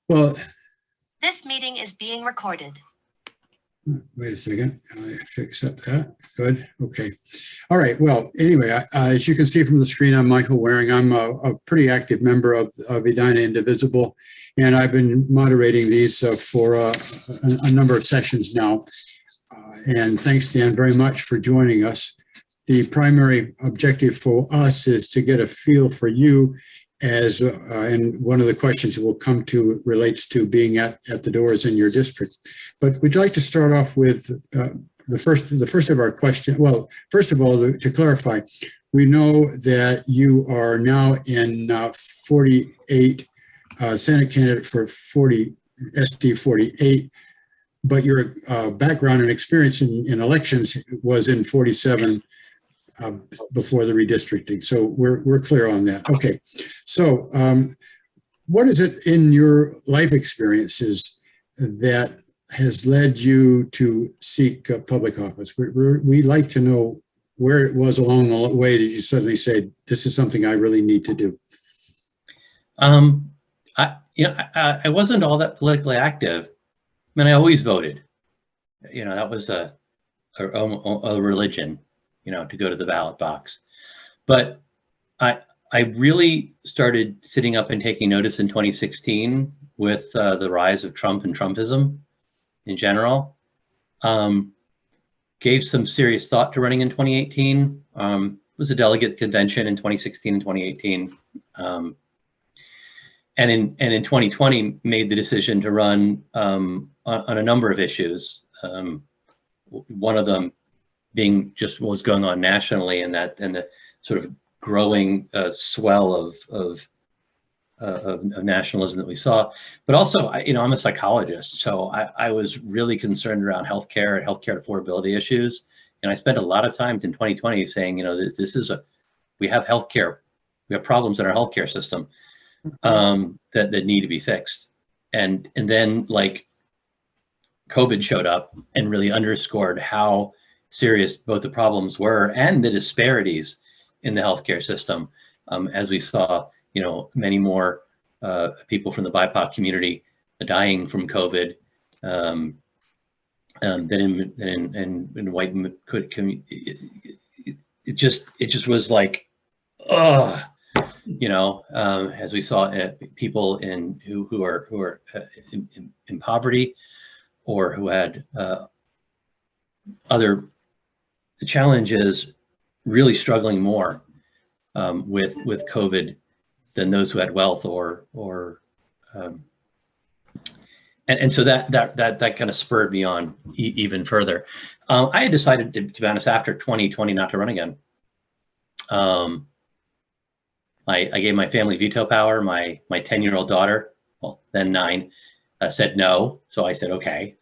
Well, This meeting is being recorded. wait a second. I accept that. Good. Okay. All right. Well, anyway, as you can see from the screen, I'm Michael Waring. I'm a pretty active member of Edina Indivisible, and I've been moderating these for a number of sessions now. And thanks, Dan, very much for joining us. The primary objective for us is to get a feel for you as, and one of the questions that we'll come to relates to being at the doors in your district. But we'd like to start off with the first of our questions. Well, first of all, to clarify, we know that you are now in 48, Senate candidate for SD 48, but your background and experience in elections was in 47 before the redistricting. So we're clear on that. Okay. So what is it in your life experiences that has led you to seek public office? We'd like to know where it was along the way that you suddenly said, this is something I really need to do. I wasn't all that politically active. I mean, I always voted. That was a religion, to go to the ballot box. But I really started sitting up and taking notice in 2016 with the rise of Trump and Trumpism in general. Gave some serious thought to running in 2018. Was a delegate convention in 2016 and 2018. And in 2020 made the decision to run on a number of issues. One of them being just what was going on nationally, and the sort of growing swell of nationalism that we saw. But also, I'm a psychologist, so I was really concerned around healthcare and healthcare affordability issues. And I spent a lot of time in 2020 saying, we have healthcare, we have problems in our healthcare system that need to be fixed. And then COVID showed up and really underscored how serious both the problems were and the disparities in the healthcare system, as we saw, many more people from the BIPOC community dying from COVID than in white community. It just was like, as we saw people who are in poverty or who had other challenges really struggling more with COVID than those who had wealth and so that kind of spurred me on even further. I had decided, to be honest, after 2020 not to run again. I gave my family veto power. My 10-year-old daughter, well, then 9, said no. So I said, okay.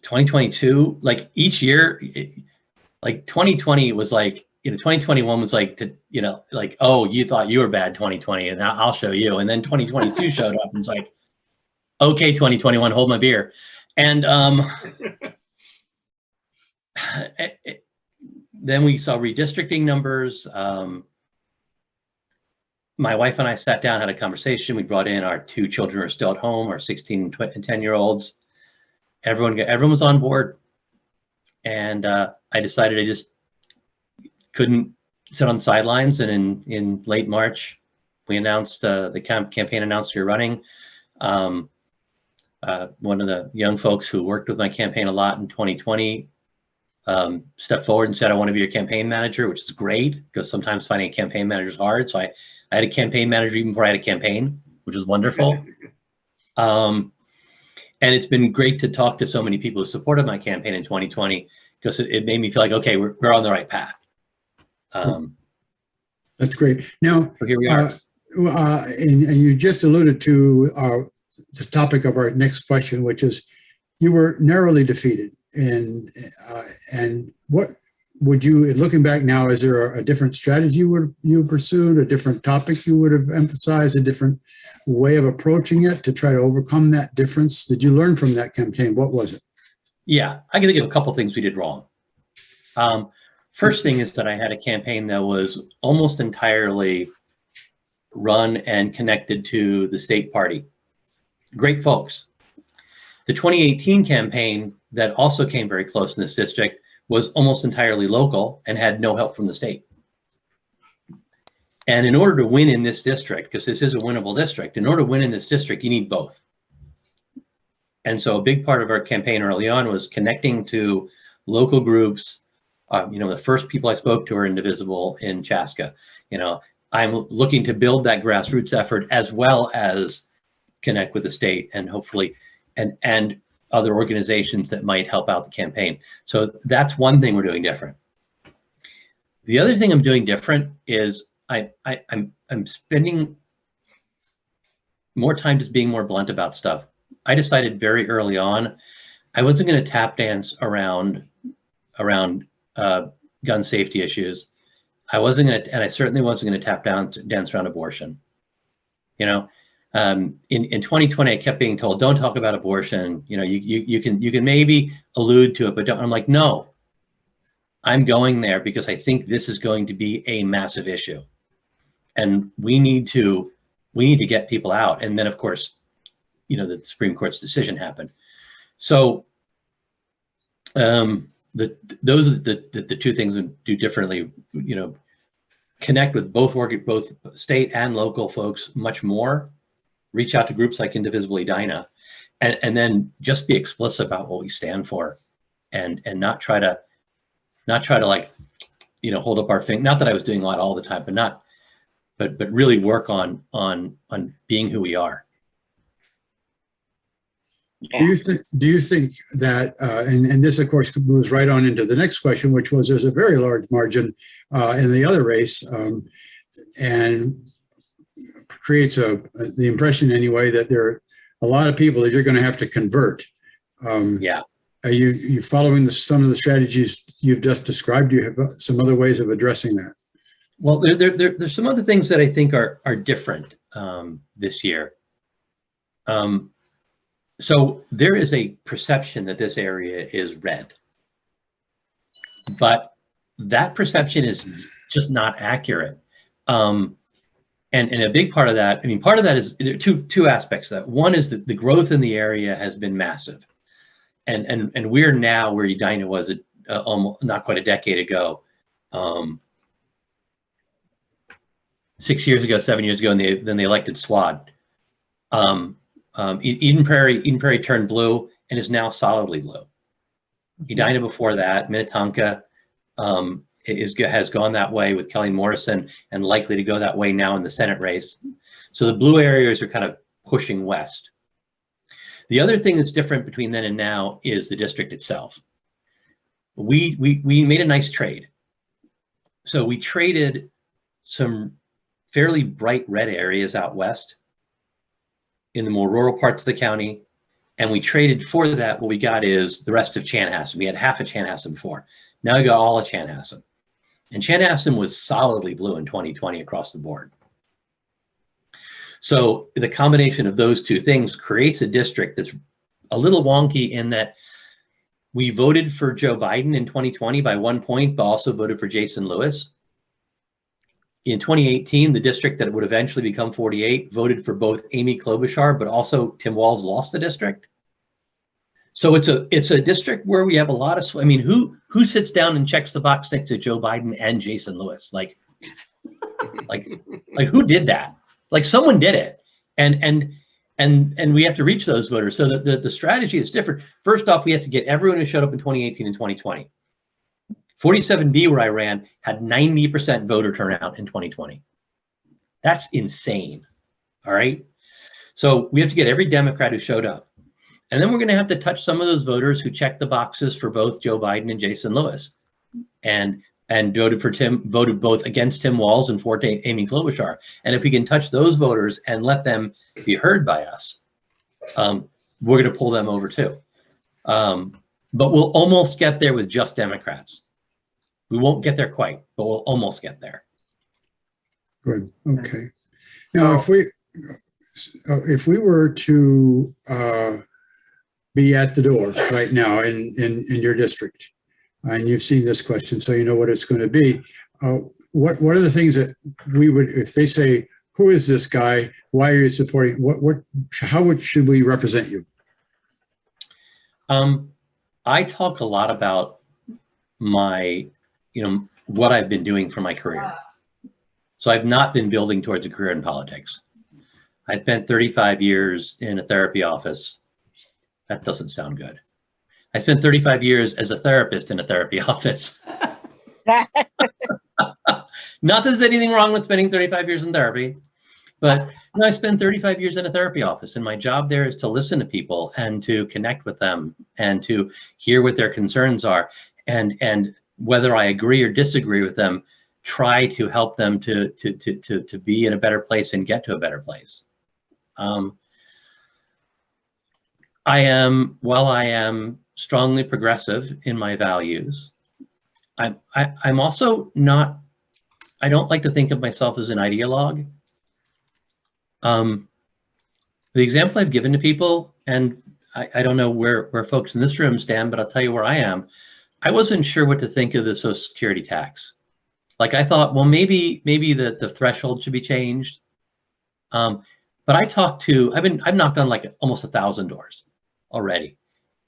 2022, each year, 2020 was 2021 was oh, you thought you were bad 2020, and now I'll show you. And then 2022 showed up and it's like, okay, 2021, hold my beer. And then we saw redistricting numbers. My wife and I sat down, had a conversation. We brought in our 2 children who are still at home, our 16 and 10-year-olds. Everyone was on board. And I decided I just couldn't sit on the sidelines. And in late March, we announced, the campaign announced we were running. One of the young folks who worked with my campaign a lot in 2020 stepped forward and said, I want to be your campaign manager, which is great because sometimes finding a campaign manager is hard. So I had a campaign manager even before I had a campaign, which is wonderful. And it's been great to talk to so many people who supported my campaign in 2020 because it made me feel like, okay, we're on the right path. That's great. Now, so here we are. And you just alluded to the topic of our next question, which is you were narrowly defeated. And what would you, looking back now, is there a different strategy you pursued, a different topic you would have emphasized, a different way of approaching it to try to overcome that difference? Did you learn from that campaign? What was it? Yeah, I can think of a couple things we did wrong. First thing is that I had a campaign that was almost entirely run and connected to the state party. Great folks. The 2018 campaign that also came very close in this district was almost entirely local and had no help from the state. And in order to win in this district, because this is a winnable district, in order to win in this district, you need both. And so a big part of our campaign early on was connecting to local groups. The first people I spoke to are Indivisible in Chaska. I'm looking to build that grassroots effort as well as connect with the state and hopefully and other organizations that might help out the campaign. So that's one thing we're doing different. The other thing I'm doing different is I'm spending more time just being more blunt about stuff. I decided very early on I wasn't going to tap dance around gun safety issues. I wasn't going to, and I certainly wasn't going to dance around abortion. In 2020, I kept being told, "Don't talk about abortion. You can maybe allude to it, but don't." I'm like, no, I'm going there because I think this is going to be a massive issue, and we need to get people out. And then, of course, the Supreme Court's decision happened. So those are the two things we do differently. Connect with both state and local folks much more. Reach out to groups like Indivisible Edina, and then just be explicit about what we stand for, and not try to like hold up our finger. Not that I was doing a lot all the time, but really work on being who we are. Do you think that, and this, of course, moves right on into the next question, which was there's a very large margin in the other race, and creates the impression anyway that there are a lot of people that you're going to have to convert. Yeah. Are you following some of the strategies you've just described? Do you have some other ways of addressing that? Well, there's some other things that I think are different this year. So there is a perception that this area is red, but that perception is just not accurate. And a big part of that, part of that is there are two aspects of that. One is that the growth in the area has been massive, and we're now where Edina was almost not quite a decade ago, 6 years ago, 7 years ago, and then they elected SWAD. Eden Prairie turned blue and is now solidly blue. Edina before that, Minnetonka has gone that way with Kelly Morrison and likely to go that way now in the Senate race. So the blue areas are kind of pushing west. The other thing that's different between then and now is the district itself. We made a nice trade. So we traded some fairly bright red areas out west in the more rural parts of the county, and we traded for that. What we got is the rest of Chanhassen. We had half of Chanhassen before. Now we got all of Chanhassen. And Chanhassen was solidly blue in 2020 across the board. So the combination of those two things creates a district that's a little wonky in that we voted for Joe Biden in 2020 by 1 point, but also voted for Jason Lewis. In 2018, the district that would eventually become 48 voted for both Amy Klobuchar, but also Tim Walz lost the district. So it's a district where we have a lot of, who sits down and checks the box next to Joe Biden and Jason Lewis? Like who did that? Like someone did it, and we have to reach those voters. So the strategy is different. First off, we have to get everyone who showed up in 2018 and 2020. 47B, where I ran, had 90% voter turnout in 2020. That's insane. All right. So we have to get every Democrat who showed up. And then we're going to have to touch some of those voters who checked the boxes for both Joe Biden and Jason Lewis and voted both against Tim Walz and for Amy Klobuchar. And if we can touch those voters and let them be heard by us, we're going to pull them over too. But we'll almost get there with just Democrats. We won't get there quite, but we'll almost get there. Good. Okay. Now, if we were to be at the door right now in your district, and you've seen this question, so you know what it's going to be. What are the things that we would, if they say, who is this guy? Why are you supporting? How should we represent you? I talk a lot about my, what I've been doing for my career. So I've not been building towards a career in politics. I spent 35 years in a therapy office. That doesn't sound good. I spent 35 years as a therapist in a therapy office. Not that there's anything wrong with spending 35 years in therapy, but I spent 35 years in a therapy office, and my job there is to listen to people and to connect with them and to hear what their concerns are, and whether I agree or disagree with them, try to help them to be in a better place and get to a better place. While I am strongly progressive in my values, I'm also not, I don't like to think of myself as an ideologue. The example I've given to people, and I don't know where folks in this room stand, but I'll tell you where I am. I wasn't sure what to think of the Social Security tax. Like, I thought, well, maybe the threshold should be changed. But I talked to, I've knocked on like almost 1,000 doors already.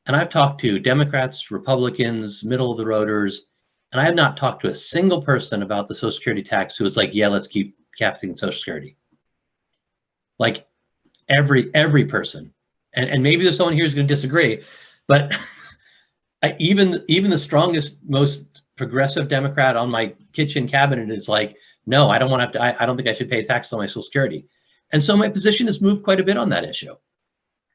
And I've talked to Democrats, Republicans, middle of the roaders, and I have not talked to a single person about the Social Security tax who was like, yeah, let's keep capping Social Security. Like every person. And maybe there's someone here who's going to disagree, but even the strongest, most progressive Democrat on my kitchen cabinet is like, no, I don't want to have to, I don't think I should pay tax on my Social Security. And so my position has moved quite a bit on that issue,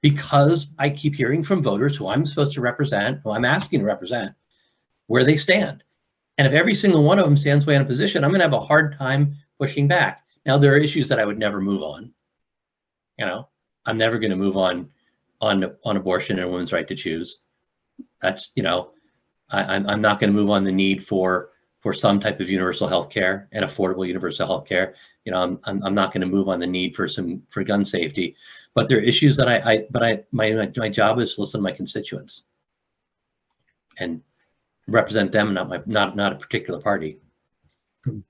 because I keep hearing from voters who I'm supposed to represent, who I'm asking to represent, where they stand. And if every single one of them stands way in a position, I'm going to have a hard time pushing back. Now, there are issues that I would never move on. I'm never going to move on abortion and women's right to choose. That's, I'm not going to move on the need for some type of universal health care and affordable universal health care. I'm not going to move on the need for gun safety. But there are issues that my job is to listen to my constituents and represent them, not a particular party. Okay.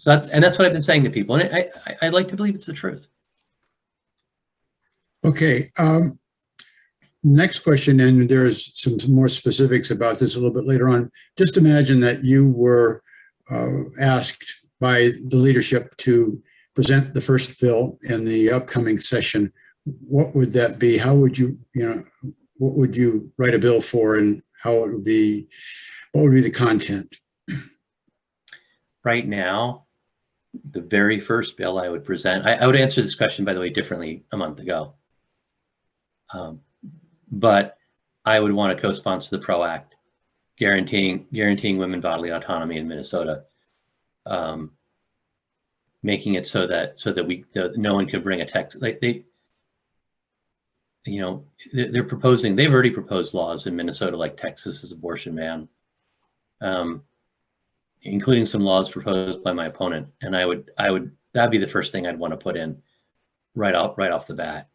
So that's what I've been saying to people, and I like to believe it's the truth. Okay. Next question, and there's some more specifics about this a little bit later on. Just imagine that you were asked by the leadership to present the first bill in the upcoming session. What would that be? How would you, what would you write a bill for, and how it would be, what would be the content? Right now, the very first bill I would present, I would answer this question, by the way, differently a month ago. But I would want to co-sponsor the PRO Act, guaranteeing women bodily autonomy in Minnesota, making it so that no one could bring a text. Like they're proposing. They've already proposed laws in Minnesota, like Texas's abortion ban, including some laws proposed by my opponent. And that'd be the first thing I'd want to put in right off the bat.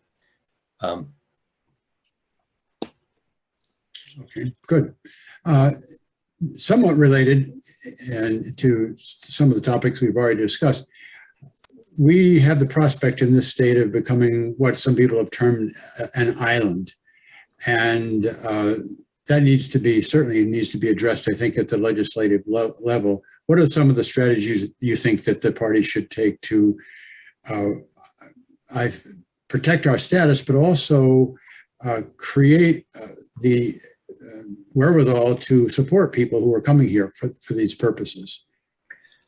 Okay, good. Somewhat related and to some of the topics we've already discussed, we have the prospect in this state of becoming what some people have termed an island. And that certainly needs to be addressed, I think, at the legislative level. What are some of the strategies you think that the party should take to protect our status, but also create the wherewithal to support people who are coming here for these purposes?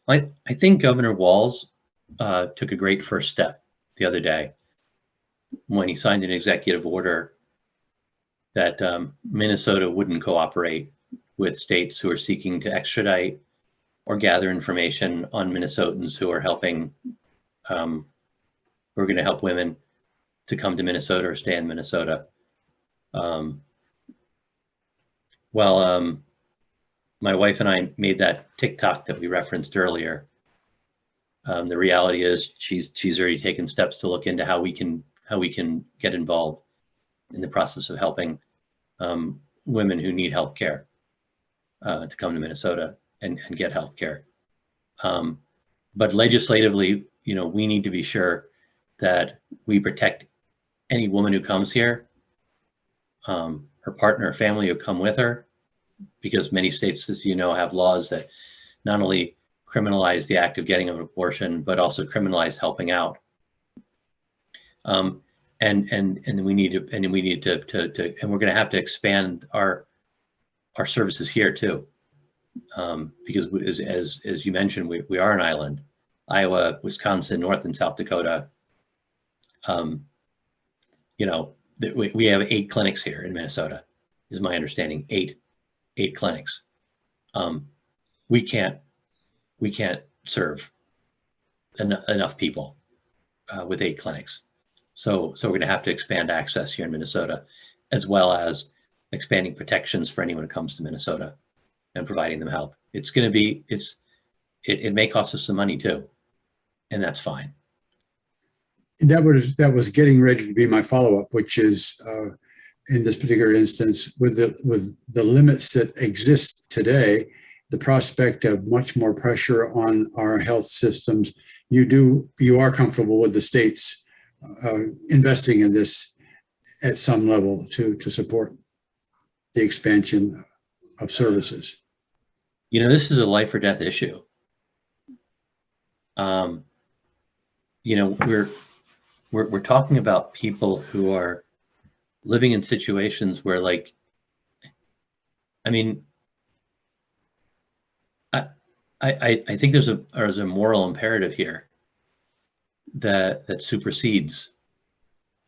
I think Governor Walz took a great first step the other day when he signed an executive order that Minnesota wouldn't cooperate with states who are seeking to extradite or gather information on Minnesotans who are helping, who are going to help women to come to Minnesota or stay in Minnesota. My wife and I made that TikTok that we referenced earlier. The reality is she's already taken steps to look into how we can get involved in the process of helping women who need health care. to come to Minnesota and get health care. But legislatively, we need to be sure that we protect any woman who comes here, her partner or family who come with her, because many states, as you know, have laws that not only criminalize the act of getting an abortion, but also criminalize helping out. And we need to, and we're going to have to expand our services here too, because as you mentioned, we are an island. Iowa, Wisconsin, North and South Dakota. We have 8 clinics here in Minnesota, is my understanding. 8 clinics. We can't serve enough people with 8 clinics. So we're going to have to expand access here in Minnesota, as well as expanding protections for anyone who comes to Minnesota and providing them help. It's going to be, it may cost us some money too, and that's fine. That was getting ready to be my follow-up, which is in this particular instance, with the limits that exist today, the prospect of much more pressure on our health systems. You are comfortable with the states investing in this at some level to support the expansion of services. This is a life or death issue. We're talking about people who are living in situations where, I think there's a moral imperative here that supersedes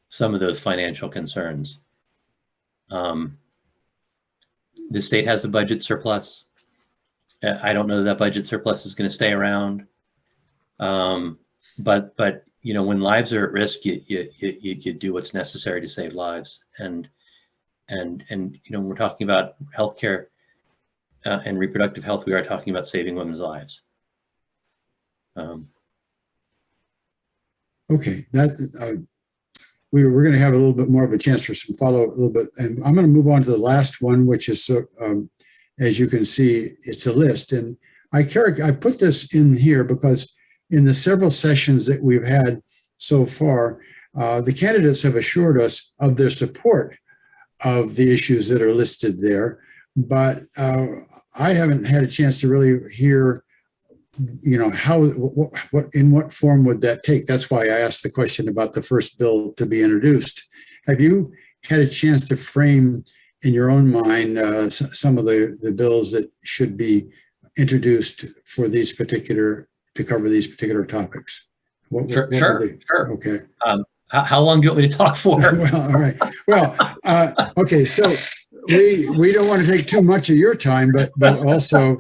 some of those financial concerns. The state has a budget surplus. I don't know that budget surplus is going to stay around. But when lives are at risk, you do what's necessary to save lives. And we're talking about healthcare and reproductive health. We are talking about saving women's lives. Okay, we're going to have a little bit more of a chance for some follow-up a little bit, and I'm going to move on to the last one, which is, as you can see, it's a list, and I put this in here because in the several sessions that we've had so far, the candidates have assured us of their support of the issues that are listed there, but I haven't had a chance to really hear, in what form would that take? That's why I asked the question about the first bill to be introduced. Have you had a chance to frame in your own mind some of the bills that should be introduced for to cover these particular topics? Sure. Okay. How long do you want me to talk for? Well, all right. Well, okay. So we don't want to take too much of your time, but also,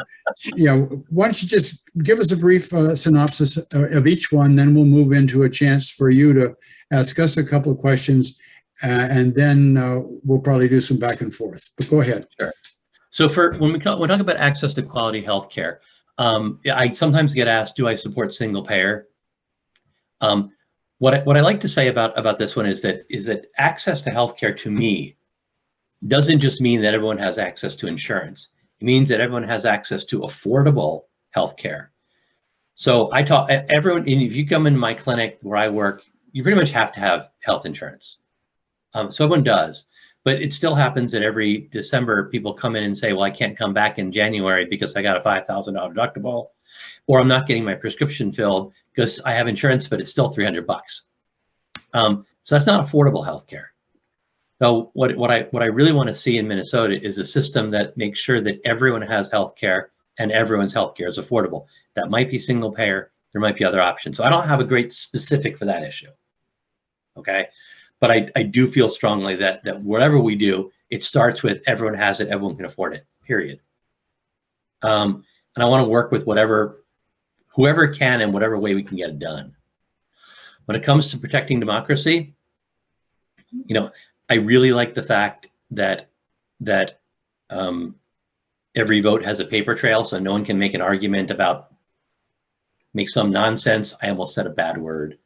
why don't you just give us a brief synopsis of each one, then we'll move into a chance for you to ask us a couple of questions, and then we'll probably do some back and forth. But go ahead. Sure. So when we talk about access to quality health care, I sometimes get asked, do I support single payer? What I like to say about this one is that access to healthcare, to me, doesn't just mean that everyone has access to insurance. It means that everyone has access to affordable healthcare. So everyone, and if you come in my clinic where I work, you pretty much have to have health insurance. So everyone does, but it still happens that every December people come in and say, well, I can't come back in January because I got a $5,000 deductible, or I'm not getting my prescription filled because I have insurance, but it's still $300. So that's not affordable healthcare. So what I really want to see in Minnesota is a system that makes sure that everyone has healthcare and everyone's healthcare is affordable. That might be single payer. There might be other options. So I don't have a great specific for that issue. Okay, but I do feel strongly that whatever we do, it starts with everyone has it, everyone can afford it. Period. And I want to work with whoever can in whatever way we can get it done. When it comes to protecting democracy, I really like the fact that every vote has a paper trail, so no one can make an argument make some nonsense. I almost said a bad word.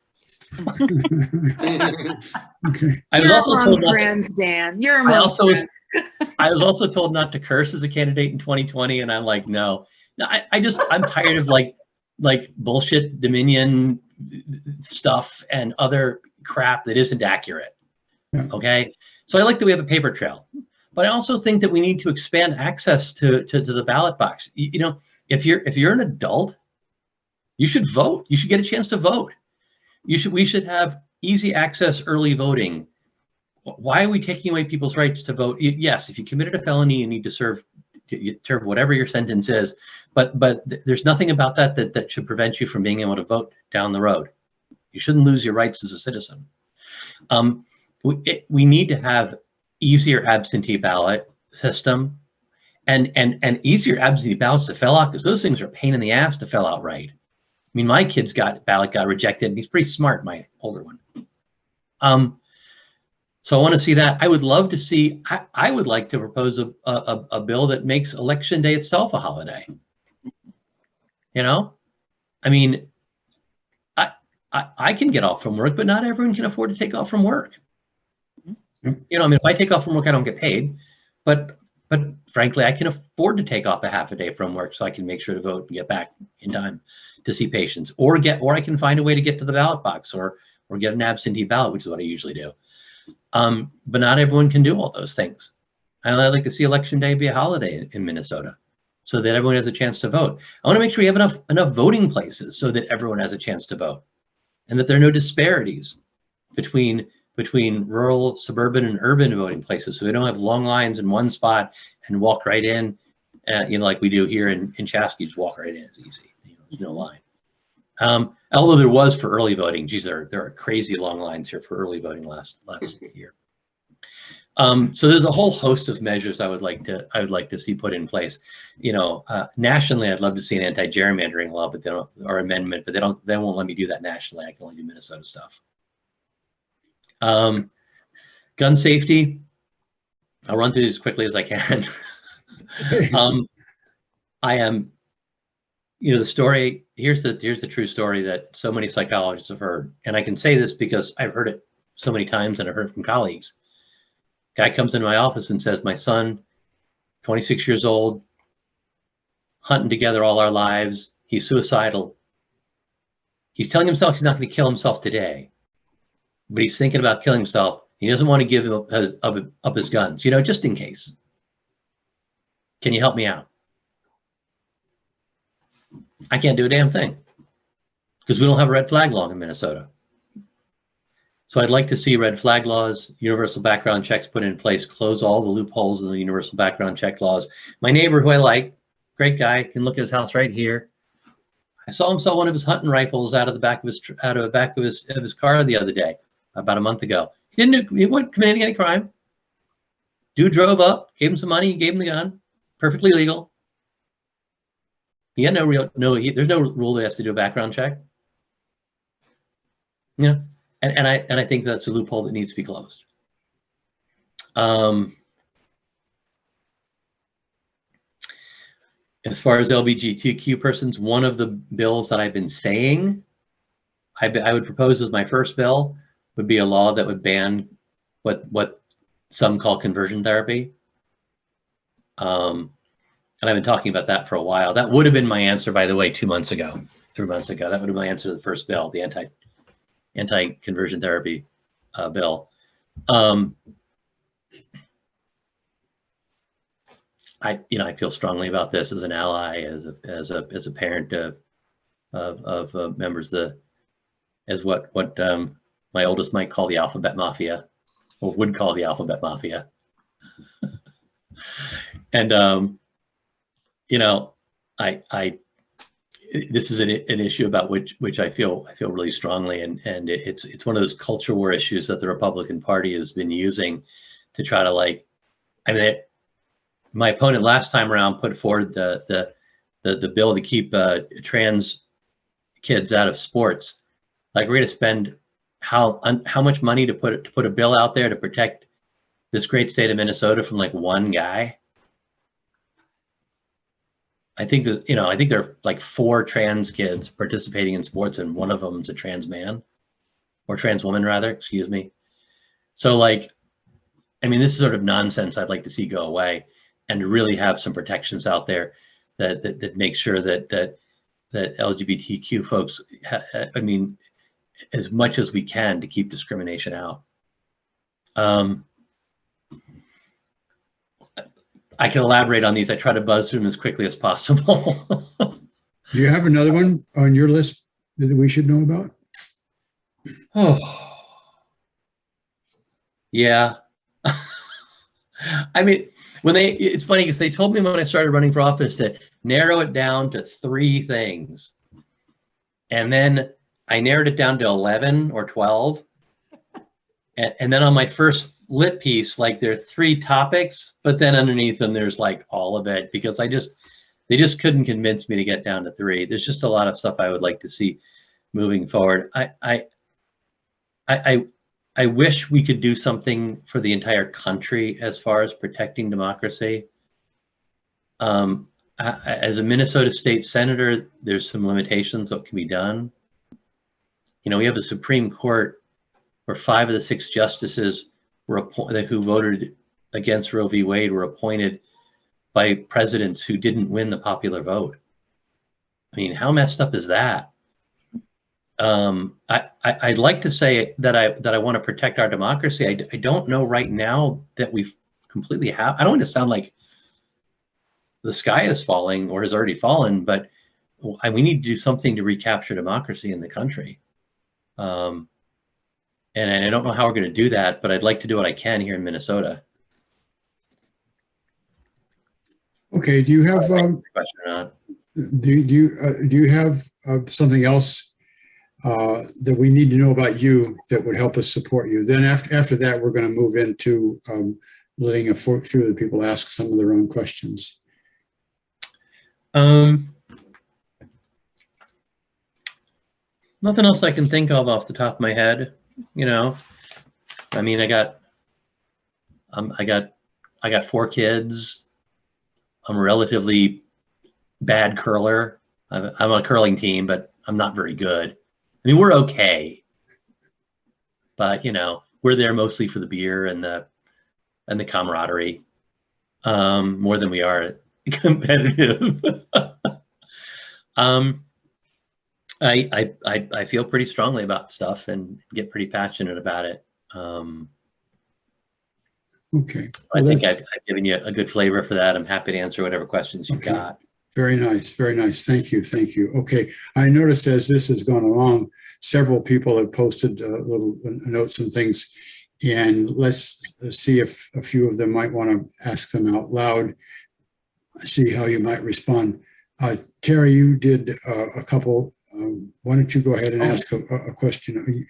Okay. You're among friends, Dan. You're among friends. I was also told not to curse as a candidate in 2020, and I'm like, no. I'm tired of like bullshit Dominion stuff and other crap that isn't accurate. Yeah. Okay, so I like that we have a paper trail, but I also think that we need to expand access to the ballot box. You know, if you're an adult, you should vote. You should get a chance to vote. We should have easy access early voting. Why are we taking away people's rights to vote? Yes, if you committed a felony, you need to serve whatever your sentence is, but there's nothing about that should prevent you from being able to vote down the road. You shouldn't lose your rights as a citizen. We need to have easier absentee ballot system and easier absentee ballots to fill out, because those things are a pain in the ass to fill out right. I mean, my kid's ballot got rejected, and he's pretty smart, my older one. So I want to see that. I would love to see, I would like to propose a bill that makes Election Day itself a holiday. You know, I mean, I can get off from work, but not everyone can afford to take off from work. You know, I mean, if I take off from work, I don't get paid, but frankly, I can afford to take off a half a day from work so I can make sure to vote and get back in time to see patients, or I can find a way to get to the ballot box, or get an absentee ballot, which is what I usually do. But not everyone can do all those things. And I'd like to see Election Day be a holiday in Minnesota, so that everyone has a chance to vote. I want to make sure we have enough voting places so that everyone has a chance to vote, and that there are no disparities between rural, suburban, and urban voting places, so we don't have long lines in one spot and walk right in, you know, like we do here in Chaska. You just walk right in, it's easy, you know, there's no line. Although there was for early voting, geez, there are crazy long lines here for early voting last year. So there's a whole host of measures I would like to see put in place. You know, nationally, I'd love to see an anti-gerrymandering law, but or amendment, but they won't let me do that nationally. I can only do Minnesota stuff. Gun safety, I'll run through this as quickly as I can. I am, you know, the story, here's the true story that so many psychologists have heard. And I can say this because I've heard it so many times, and I've heard it from colleagues. Guy comes into my office and says, my son, 26 years old, hunting together all our lives, he's suicidal. He's telling himself he's not going to kill himself today, but he's thinking about killing himself. He doesn't want to give up his guns, you know, just in case. Can you help me out? I can't do a damn thing because we don't have a red flag law in Minnesota. So I'd like to see red flag laws, universal background checks put in place, close all the loopholes in the universal background check laws. My neighbor, who I like, great guy, can look at his house right here. I saw him sell one of his hunting rifles out of the back of his car the other day, about a month ago. He wasn't committing any crime. Dude drove up, gave him some money, gave him the gun, perfectly legal. He had there's no rule that has to do a background check. Yeah, and I think that's a loophole that needs to be closed. As far as LGBTQ persons, one of the bills that I've been saying I would propose as my first bill would be a law that would ban what some call conversion therapy. And I've been talking about that for a while. That would have been my answer, by the way, 3 months ago. That would have been my answer to the first bill, the anti-conversion therapy bill. I feel strongly about this as an ally, as a parent of members as what my oldest might call the alphabet mafia, or would call the alphabet mafia. And you know, this is an issue about which I feel really strongly, and it's one of those culture war issues that the Republican Party has been using to try to, like, I mean, my opponent last time around put forward the bill to keep trans kids out of sports. Like, we're going to spend how much money to put a bill out there to protect this great state of Minnesota from like one guy. I think that, you know, I think there are like 4 trans kids participating in sports, and one of them is a trans man, or trans woman rather, excuse me. So, like, I mean, this is sort of nonsense I'd like to see go away, and really have some protections out there that make sure that LGBTQ folks, I mean, as much as we can to keep discrimination out. I can elaborate on these. I try to buzz through them as quickly as possible. Do you have another one on your list that we should know about? Oh, yeah. I mean, it's funny because they told me when I started running for office to narrow it down to 3 things. And then I narrowed it down to 11 or 12. And then on my first lit piece, like there are 3 topics, but then underneath them, there's like all of it, because they just couldn't convince me to get down to 3. There's just a lot of stuff I would like to see moving forward. I wish we could do something for the entire country as far as protecting democracy. As a Minnesota state senator, there's some limitations that can be done. You know, we have a Supreme Court where 5 of the 6 justices who voted against Roe v. Wade were appointed by presidents who didn't win the popular vote. I mean, how messed up is that? I'd like to say that I want to protect our democracy. I don't know right now that we've completely have. I don't want to sound like the sky is falling or has already fallen, but we need to do something to recapture democracy in the country. And I don't know how we're going to do that, but I'd like to do what I can here in Minnesota. Okay. Do you have Question or not? do you have something else that we need to know about you that would help us support you? Then after that, we're going to move into letting a few of the people ask some of their own questions. Nothing else I can think of off the top of my head. You know, I mean, I got 4 kids. I'm a relatively bad curler. I'm on a curling team, but I'm not very good. I mean, we're okay, but you know, we're there mostly for the beer and the camaraderie, more than we are competitive. I feel pretty strongly about stuff and get pretty passionate about it. Okay. Well, I think I've given you a good flavor for that. I'm happy to answer whatever questions you've got. Very nice. Very nice. Thank you. Thank you. Okay. I noticed as this has gone along, several people have posted little notes and things, and let's see if a few of them might want to ask them out loud, see how you might respond. Terry, you did a couple. Why don't you go ahead and ask a question?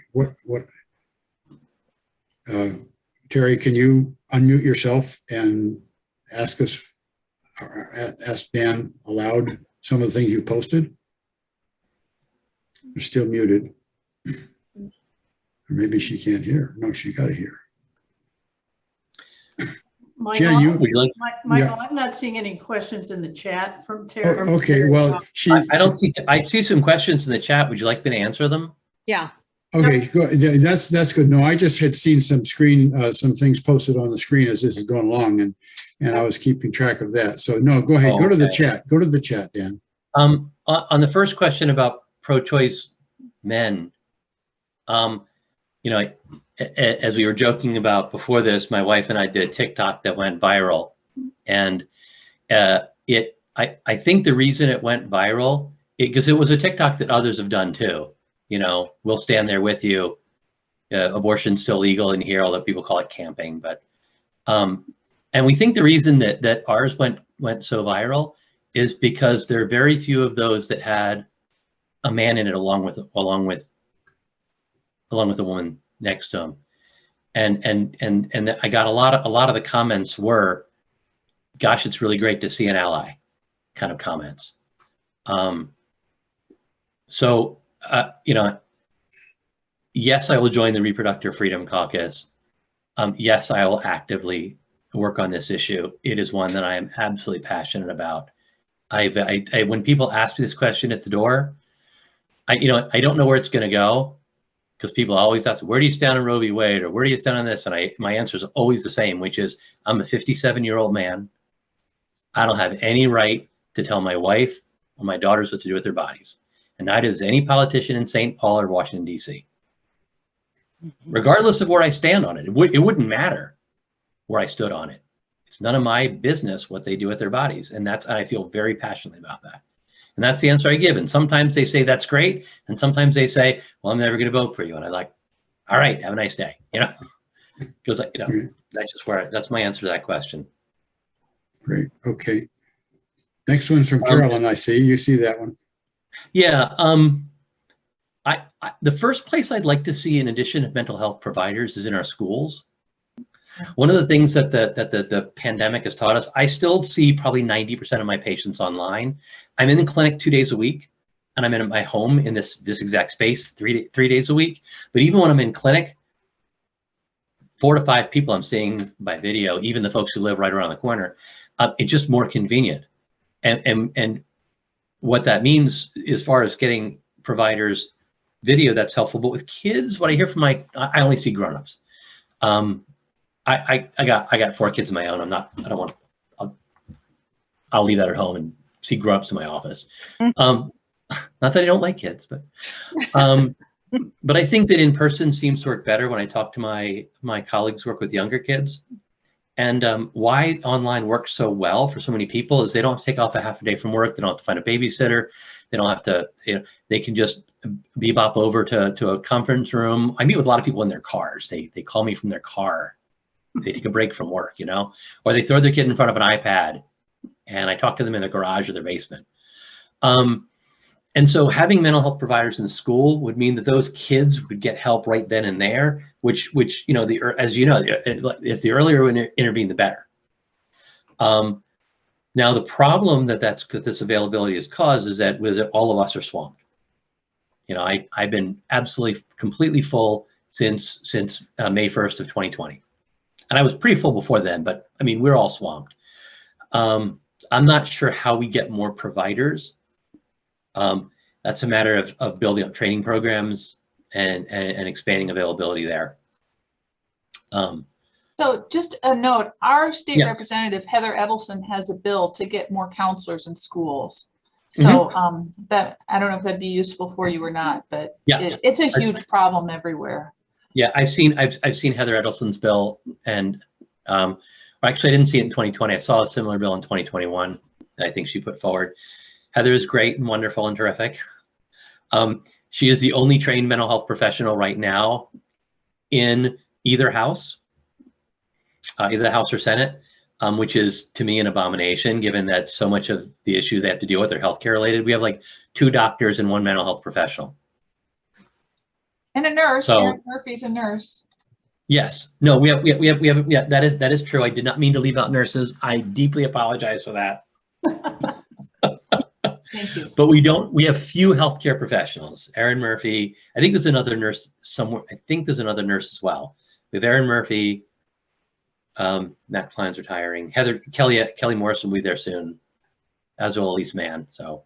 Terry, can you unmute yourself and ask Dan aloud some of the things you posted? You're still muted. Or maybe she can't hear. No, she got to hear. Michael, Yeah. I'm not seeing any questions in the chat from Terry. Oh, okay, well, I see some questions in the chat. Would you like me to answer them? Yeah. Okay, that's good. No, I just had seen some things posted on the screen as this is going along, and I was keeping track of that. So no, go ahead, go to the chat. Go to the chat, Dan. On the first question about pro-choice men, you know, as we were joking about before this, my wife and I did a TikTok that went viral, and I think the reason it went viral because it was a TikTok that others have done too. You know, we'll stand there with you. Abortion's still legal in here, although people call it camping. But and we think the reason that ours went so viral is because there are very few of those that had a man in it along with the woman next to him. And I got a lot of the comments were, "Gosh, it's really great to see an ally," kind of comments. So. You know, yes, I will join the Reproductive Freedom Caucus. Yes, I will actively work on this issue. It is one that I am absolutely passionate about. When people ask me this question at the door, I don't know where it's going to go, because people always ask, where do you stand on Roe v. Wade, or where do you stand on this? And my answer is always the same, which is, I'm a 57-year-old man. I don't have any right to tell my wife or my daughters what to do with their bodies. And neither does any politician in St. Paul or Washington, D.C. Regardless of where I stand on it. It wouldn't matter where I stood on it. It's none of my business what they do with their bodies. And I feel very passionately about that. And that's the answer I give. And sometimes they say, that's great. And sometimes they say, well, I'm never going to vote for you. And I'm like, all right, have a nice day. Because, that's my answer to that question. Great. Okay. Next one's from Carolyn. I see. You see that one. Yeah. The first place I'd like to see, in addition to mental health providers, is in our schools. One of the things that the pandemic has taught us, I still see probably 90% of my patients online. I'm in the clinic 2 days a week, and I'm in my home in this exact space three days a week. But even when I'm in clinic, 4 to 5 people I'm seeing by video, even the folks who live right around the corner. It's just more convenient. And what that means as far as getting providers video, that's helpful. But with kids, what I hear from I only see grownups. I got 4 kids of my own. I'll leave that at home and see grownups in my office. Not that I don't like kids, but I think that in person seems to work better when I talk to my colleagues who work with younger kids. And why online works so well for so many people is they don't have to take off a half a day from work. They don't have to find a babysitter. They don't have to, they can just bebop over to a conference room. I meet with a lot of people in their cars. They call me from their car. They take a break from work, or they throw their kid in front of an iPad and I talk to them in the garage or their basement. And so having mental health providers in school would mean that those kids would get help right then and there, which as you know, if the earlier we intervene, the better. Now, the problem that this availability has caused is that all of us are swamped. I've been absolutely completely full since May 1st of 2020. And I was pretty full before then, but I mean, we're all swamped. I'm not sure how we get more providers. That's a matter of building up training programs and expanding availability there. So just a note, our state representative, Heather Edelson, has a bill to get more counselors in schools. So that, I don't know if that'd be useful for you or not, but it's a huge problem everywhere. Yeah, I've seen Heather Edelson's bill, and actually I didn't see it in 2020. I saw a similar bill in 2021 that I think she put forward. Heather is great and wonderful and terrific. She is the only trained mental health professional right now in either house or Senate, which is to me an abomination, given that so much of the issues they have to deal with are healthcare related. We have like 2 doctors and 1 mental health professional. And a nurse. So, Erin Murphy's a nurse. Yes. No, we have. Yeah, that is true. I did not mean to leave out nurses. I deeply apologize for that. Thank you. But we have few healthcare professionals. Erin Murphy, I think there's another nurse somewhere. I think there's another nurse as well. We have Erin Murphy, Matt Klein's retiring. Kelly Morrison will be there soon, as will Elise Mann. So,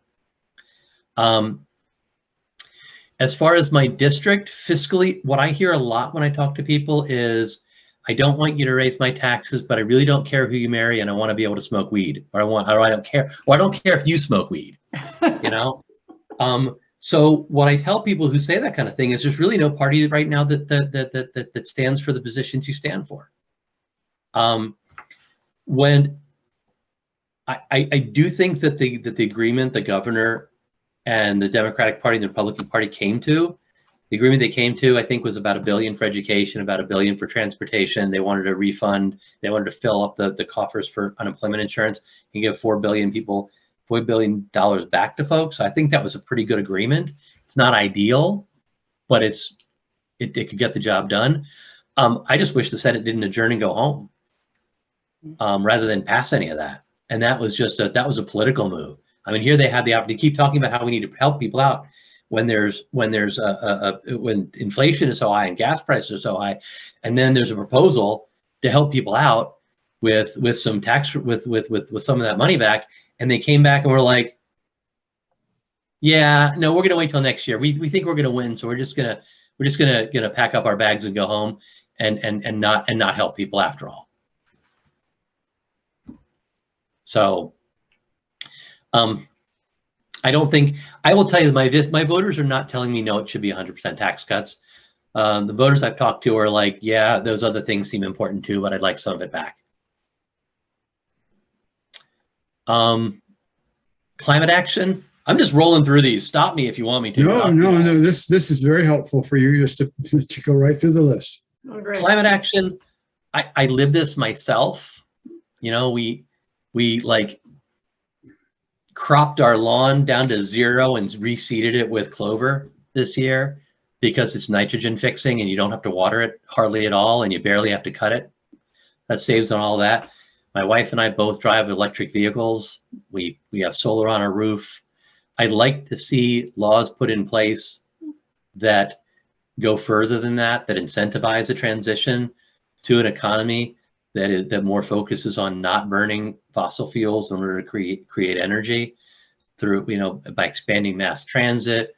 as far as my district, fiscally, what I hear a lot when I talk to people is, I don't want you to raise my taxes, but I really don't care who you marry, and I want to be able to smoke weed, or I don't care if you smoke weed, So what I tell people who say that kind of thing is, there's really no party right now that stands for the positions you stand for. When I do think that the agreement the governor and the Democratic Party and the Republican Party came to, the agreement they came to, I think, was about $1 billion for education, about $1 billion for transportation. They wanted a refund. They wanted to fill up the coffers for unemployment insurance and give $4 billion back to folks. I think that was a pretty good agreement. It's not ideal, but it could get the job done. I just wish the Senate didn't adjourn and go home rather than pass any of that. And that was just that was a political move. I mean, here they had the opportunity to keep talking about how we need to help people out when inflation is so high and gas prices are so high, and then there's a proposal to help people out with some tax with some of that money back, and they came back and were like, yeah, no, we're gonna wait till next year. We think we're gonna win, so we're We're just gonna pack up our bags and go home and not help people after all. So I don't think, I will tell you, my voters are not telling me no, it should be 100% tax cuts. The voters I've talked to are like, yeah, those other things seem important too, but I'd like some of it back. Climate action. I'm just rolling through these. Stop me if you want me to. No. This is very helpful for you just to go right through the list. Oh, great. Climate action. I live this myself. You know, we like cropped our lawn down to 0 and reseeded it with clover this year because it's nitrogen fixing and you don't have to water it hardly at all and you barely have to cut it. That saves on all that. My wife and I both drive electric vehicles. We have solar on our roof. I'd like to see laws put in place that go further than that incentivize a transition to an economy that more focuses on not burning fossil fuels in order to create energy through, by expanding mass transit.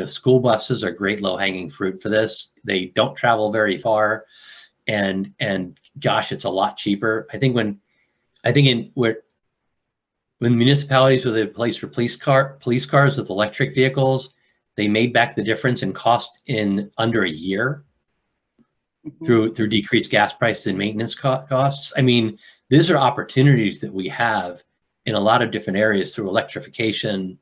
School buses are great low-hanging fruit for this. They don't travel very far, and gosh, it's a lot cheaper. I think when municipalities were the place for police cars with electric vehicles, they made back the difference in cost in under a year through decreased gas prices and maintenance costs. I mean, these are opportunities that we have in a lot of different areas through electrification.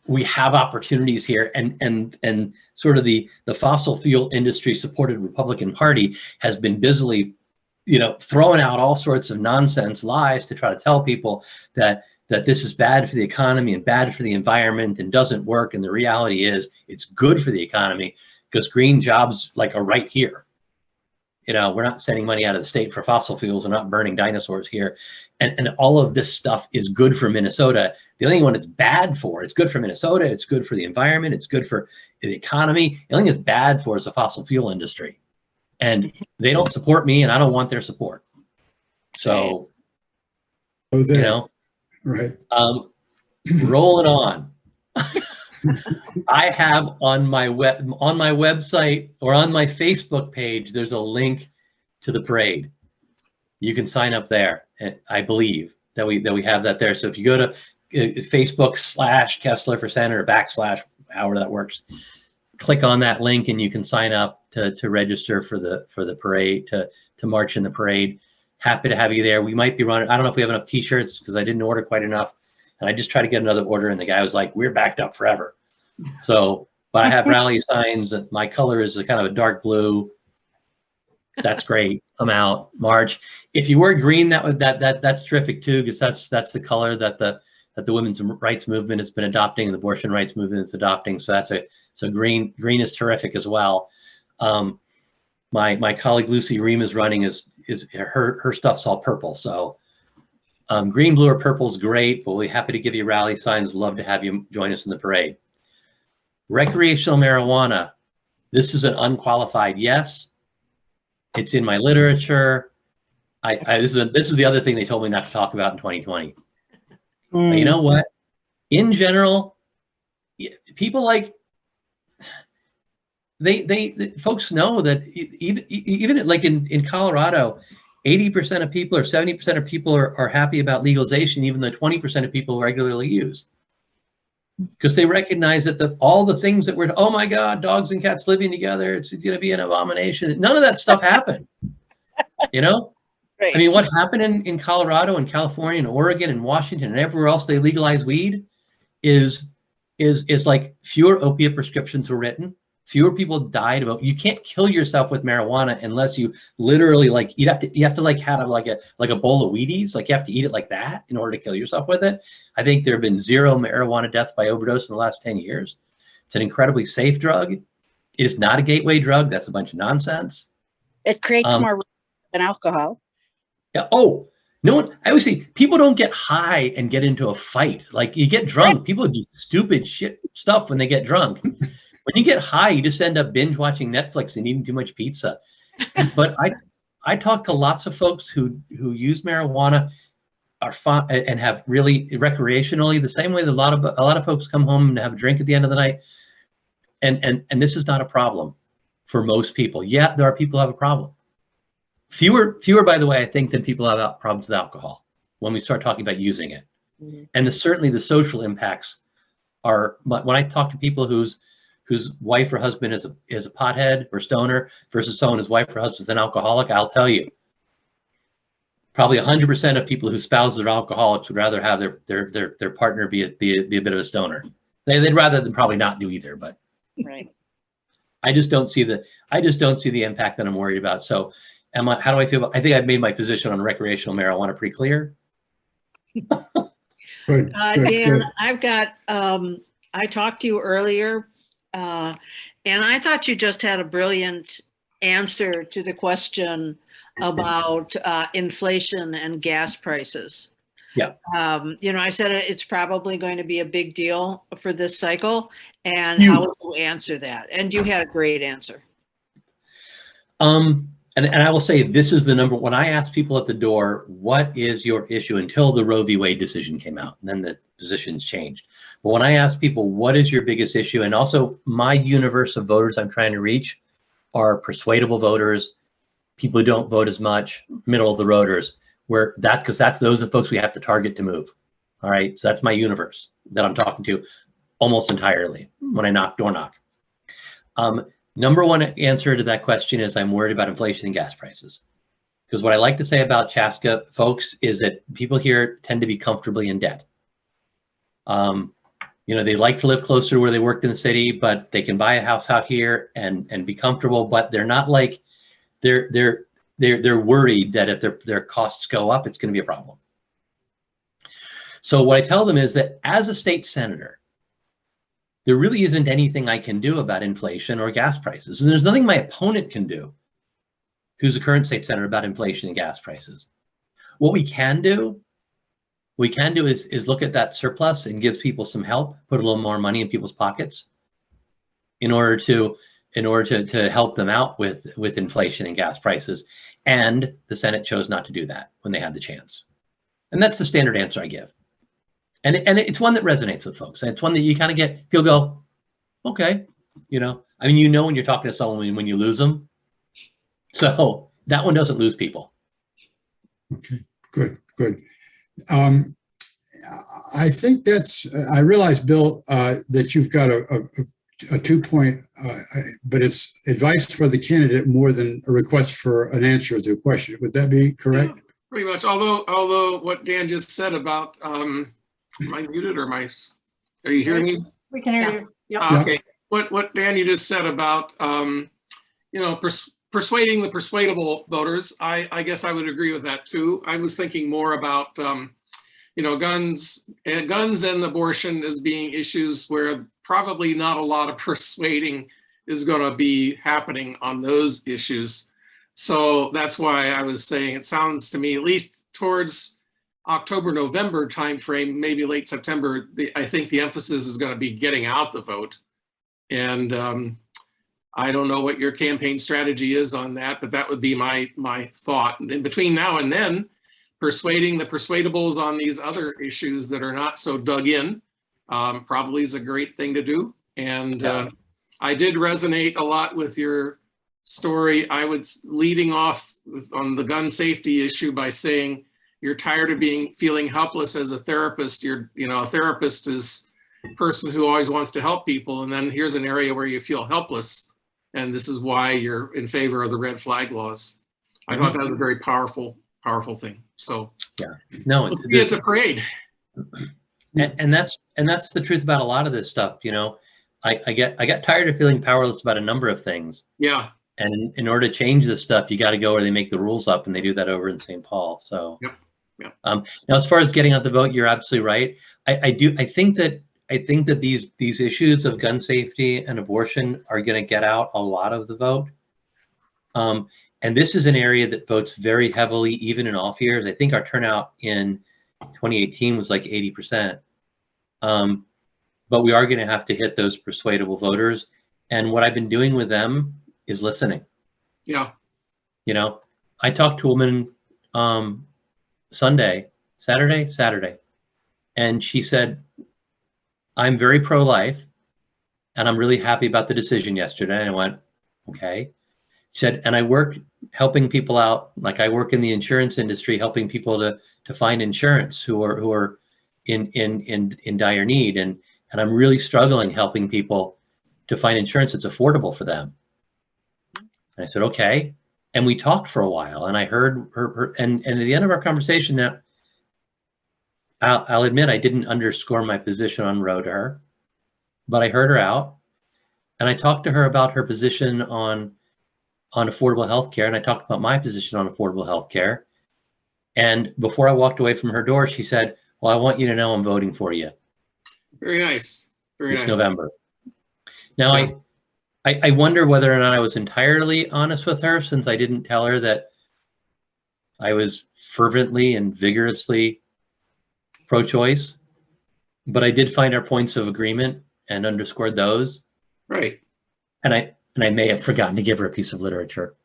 We have opportunities here, and sort of the fossil fuel industry supported Republican Party has been busily, throwing out all sorts of nonsense lies to try to tell people that this is bad for the economy and bad for the environment and doesn't work. And the reality is it's good for the economy because green jobs are right here. We're not sending money out of the state for fossil fuels. We're not burning dinosaurs here. And all of this stuff is good for Minnesota. The only one it's bad for, it's good for Minnesota. It's good for the environment. It's good for the economy. The only thing it's bad for is the fossil fuel industry. And they don't support me, and I don't want their support. So, right. Rolling on. I have on my website or on my Facebook page, there's a link to the parade. You can sign up there. And I believe that we have that there. So if you go to Facebook/Kessler for Senator / however that works, click on that link and you can sign up to register for the parade, to march in the parade. Happy to have you there. We might be running, I don't know if we have enough t-shirts because I didn't order quite enough. And I just tried to get another order and the guy was like, we're backed up forever. So, but I have rally signs. My color is a kind of a dark blue. That's great. Come out, march. If you wear green, that's terrific too, because that's the color that the women's rights movement has been adopting and the abortion rights movement is adopting. So green is terrific as well. My colleague Lucy Ream is running her stuff's all purple. So green, blue, or purple is great, but we're happy to give you rally signs. Love to have you join us in the parade. Recreational marijuana. This is an unqualified yes. It's in my literature. This is the other thing they told me not to talk about in 2020. But you know what? In general, people folks know that even like in Colorado, 80% of people or 70% of people are happy about legalization, even though 20% of people regularly use. Because they recognize that all the things that oh my God, dogs and cats living together, it's going to be an abomination. None of that stuff happened. Right. I mean, what happened in Colorado and California and Oregon and Washington and everywhere else they legalized weed is like fewer opiate prescriptions were written. Fewer people died you can't kill yourself with marijuana unless you literally you have to have like a bowl of Wheaties. You have to eat it like that in order to kill yourself with it. I think there have been 0 marijuana deaths by overdose in the last 10 years. It's an incredibly safe drug. It is not a gateway drug. That's a bunch of nonsense. It creates more than alcohol. Yeah. Oh, no one. I always say people don't get high and get into a fight. You get drunk. People do stupid stuff when they get drunk. When you get high, you just end up binge watching Netflix and eating too much pizza. But I talk to lots of folks who use marijuana. are fun and have really recreationally the same way that a lot of folks come home and have a drink at the end of the night. And this is not a problem for most people. Yeah, there are people who have a problem. Fewer, by the way, I think, than people have problems with alcohol when we start talking about using it. Mm-hmm. And certainly the social impacts are, when I talk to people whose wife or husband is a pothead or stoner versus someone whose wife or husband is an alcoholic, I'll tell you, probably 100% of people whose spouses are alcoholics would rather have their partner be a bit of a stoner. They'd rather than probably not do either, but right. I just don't see the impact that I'm worried about. So how do I feel? I think I've made my position on recreational marijuana pretty clear. Good, Dan, I've got, I talked to you earlier, and I thought you just had a brilliant answer to the question about inflation and gas prices. Yeah. I said it's probably going to be a big deal for this cycle. And how would you answer that? And you had a great answer. And I will say this is the number, when I ask people at the door, what is your issue, until the Roe v. Wade decision came out, and then the positions changed. But when I ask people, what is your biggest issue? And also my universe of voters I'm trying to reach are persuadable voters, people who don't vote as much, middle of the roaders, because those are the folks we have to target to move. All right, so that's my universe that I'm talking to almost entirely when I door knock. Number one answer to that question is I'm worried about inflation and gas prices. Because what I like to say about Chaska folks is that people here tend to be comfortably in debt. They like to live closer to where they worked in the city, but they can buy a house out here and be comfortable, but they're not like, they're worried that if their costs go up, it's going to be a problem. So what I tell them is that as a state senator, there really isn't anything I can do about inflation or gas prices. And there's nothing my opponent can do, who's a current state senator, about inflation and gas prices. What we can do is look at that surplus and give people some help, put a little more money in people's pockets in order to help them out with inflation and gas prices. And the Senate chose not to do that when they had the chance. And that's the standard answer I give. And it's one that resonates with folks. And it's one that you kind of you'll go, okay, when you're talking to someone when you lose them. So that one doesn't lose people. Okay, good. I think I realize, Bill, that you've got a 2-point, but it's advice for the candidate more than a request for an answer to a question. Would that be correct? Yeah, pretty much. Although what Dan just said about, am I muted or are you hearing me? We can hear you. Yep. Okay. What Dan, you just said about, persuading the persuadable voters, I guess I would agree with that too. I was thinking more about, guns and abortion as being issues where probably not a lot of persuading is going to be happening on those issues. So that's why I was saying, it sounds to me, at least towards October, November timeframe, maybe late September, I think the emphasis is going to be getting out the vote. And I don't know what your campaign strategy is on that, but that would be my thought. And in between now and then, persuading the persuadables on these other issues that are not so dug in probably is a great thing to do. And I did resonate a lot with your story. I was leading off on the gun safety issue by saying you're tired of feeling helpless as a therapist. A therapist is a person who always wants to help people. And then here's an area where you feel helpless. And this is why you're in favor of the red flag laws. I thought that was a very powerful thing. So yeah, no, let's see at the parade. And that's the truth about a lot of this stuff. I got tired of feeling powerless about a number of things. Yeah. And in order to change this stuff, you got to go where they make the rules up, and they do that over in St. Paul. So yep. Now, as far as getting out the vote, you're absolutely right. I think that these issues of gun safety and abortion are going to get out a lot of the vote. And this is an area that votes very heavily, even in off years. I think our turnout in 2018 was like 80%. But we are going to have to hit those persuadable voters. And what I've been doing with them is listening. Yeah. I talked to a woman Sunday Saturday. And she said, I'm very pro-life and I'm really happy about the decision yesterday. And I went, okay. She said, and I work helping people out. Like I work in the insurance industry, helping people to find insurance who are in dire need. And I'm really struggling helping people to find insurance that's affordable for them. And I said, okay. And we talked for a while and I heard her and at the end of our conversation now, I'll admit I didn't underscore my position on Roe to her, but I heard her out and I talked to her about her position on affordable health care, and I talked about my position on affordable health care. And before I walked away from her door, she said, well, I want you to know I'm voting for you. Very nice. Very This nice. November. Now, Yeah. I wonder whether or not I was entirely honest with her, since I didn't tell her that I was fervently and vigorously pro-choice, but I did find our points of agreement and underscored those. Right. And I may have forgotten to give her a piece of literature.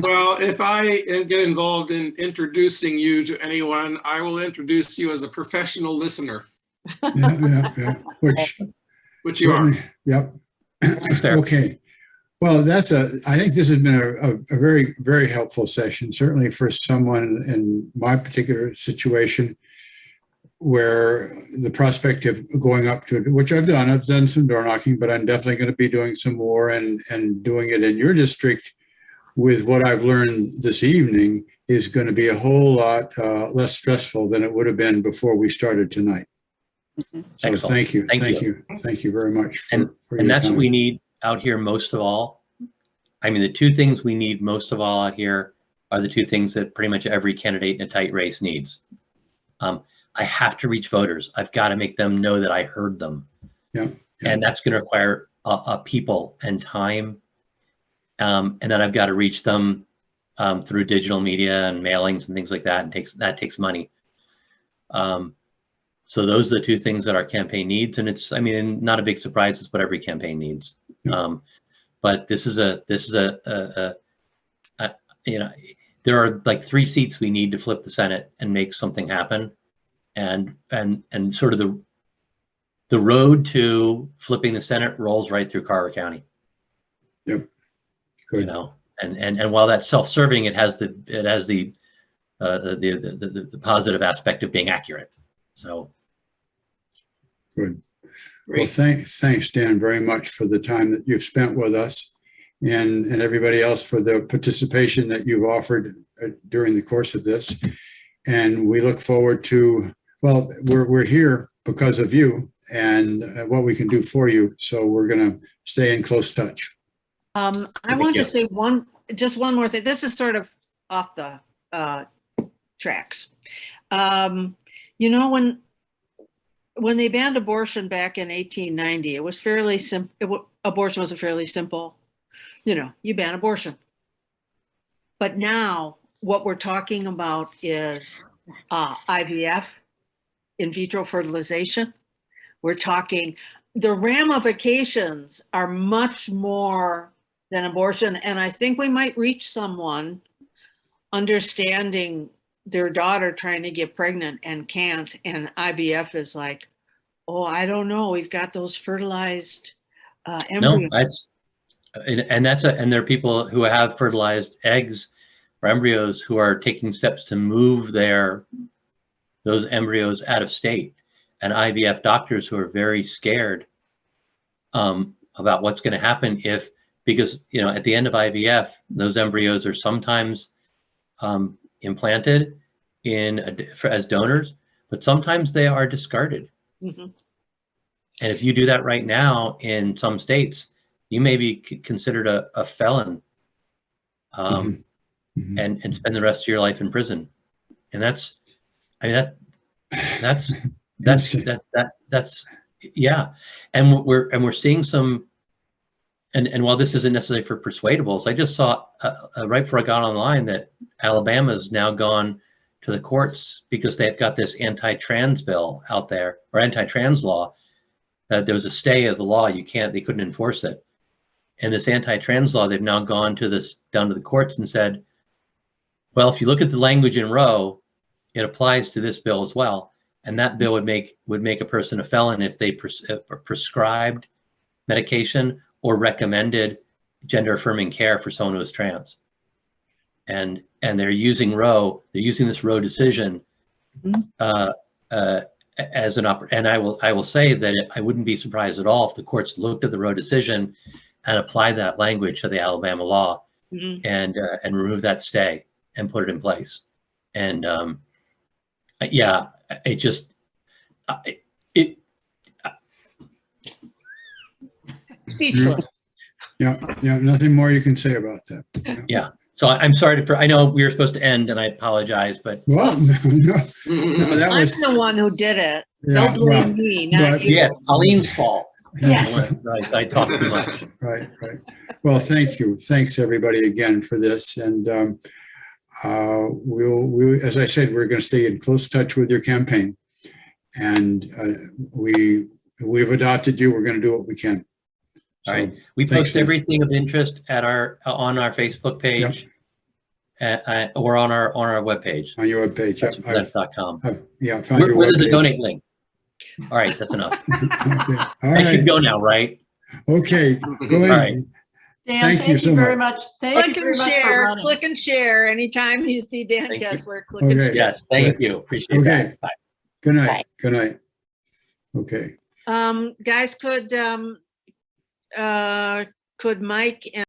Well, if I get involved in introducing you to anyone, I will introduce you as a professional listener, Yeah. which you are. Certainly, yep. Fair. Okay. Well, I think this has been a very, very helpful session, certainly for someone in my particular situation where the prospect of going up to, which I've done some door knocking, but I'm definitely going to be doing some more and doing it in your district with what I've learned this evening is going to be a whole lot less stressful than it would have been before we started tonight. So Excellent. thank you. Thank Thank you very much for And your that's time. what we need out here most of all. I mean, the two things we need most of all out here are the two things that pretty much every candidate in a tight race needs. I have to reach voters. I've got to make them know that I heard them. Yeah. And that's going to require people and time. And then I've got to reach them through digital media and mailings and things like that. And that takes money. So those are the two things that our campaign needs. And it's, I mean, not a big surprise. It's what every campaign needs. Yeah. But this is you know, there are like 3 seats we need to flip the Senate and make something happen. And sort of the road to flipping the Senate rolls right through Carver County. Yep. Good. You know, and while that's self-serving, it has the positive aspect of being accurate. So Good. Great. Well, thanks, Dan, very much for the time that you've spent with us and everybody else for the participation that you've offered during the course of this. And we look forward to, well, we're here because of you and what we can do for you. So we're going to stay in close touch. I Thank want you. to say just one more thing. This is sort of off the tracks. You know, when they banned abortion back in 1890, it was fairly simple. Abortion was a fairly simple, you know, you ban abortion. But now what we're talking about is IVF, in vitro fertilization. We're talking, the ramifications are much more than abortion. And I think we might reach someone understanding their daughter trying to get pregnant and can't. And IVF is like, oh, I don't know. We've got those fertilized embryos. No, and there are people who have fertilized eggs or embryos who are taking steps to move those embryos out of state, and IVF doctors who are very scared about what's going to happen because you know, at the end of IVF, those embryos are sometimes implanted as donors, but sometimes they are discarded. Mm-hmm. And if you do that right now in some states, you may be considered a felon and spend the rest of your life in prison. And that's yeah. And we're seeing some, and while this isn't necessarily for persuadables, I just saw right before I got online that Alabama's now gone to the courts because they've got this anti-trans bill out there, or anti-trans law. There was a stay of the law. They couldn't enforce it. And this anti-trans law, they've now gone down to the courts and said, Well, if you look at the language in Roe, it applies to this bill as well. And that bill would make a person a felon if they prescribed medication or recommended gender affirming care for someone who is trans. And they're using Roe, they're using this Roe decision as an and I will say that I wouldn't be surprised at all if the courts looked at the Roe decision and applied that language to the Alabama law and remove that stay and put it in place. And yeah, it just Speechless. Yeah, nothing more you can say about that. Yeah. So I'm sorry I know we were supposed to end, and I apologize, but Well, no, that I'm was, the one who did it. Yeah, Don't blame well, me, not but- you. yeah, Colleen's fault. Yes. I talked too much. right. Well, thank you. Thanks everybody again for this. And we'll, as I said, we're going to stay in close touch with your campaign. And we've adopted you. We're going to do what we can. All right. We thanks, post Dan. everything of interest at on our Facebook page or on our webpage. On your webpage. Present.com. Found your Where there's a webpage. donate link. All right, that's enough. Okay. All I should right. go now, right? Okay. Go All ahead. right. Dan, Thank you so very much. Thank Click you very and much for share, running. click and share. Anytime you see Dan Thank you. Kessler, click and Okay. share. Yes, thank you. Appreciate Okay. that. Bye. Good night. Bye. Good night. Okay. Guys, could Mike and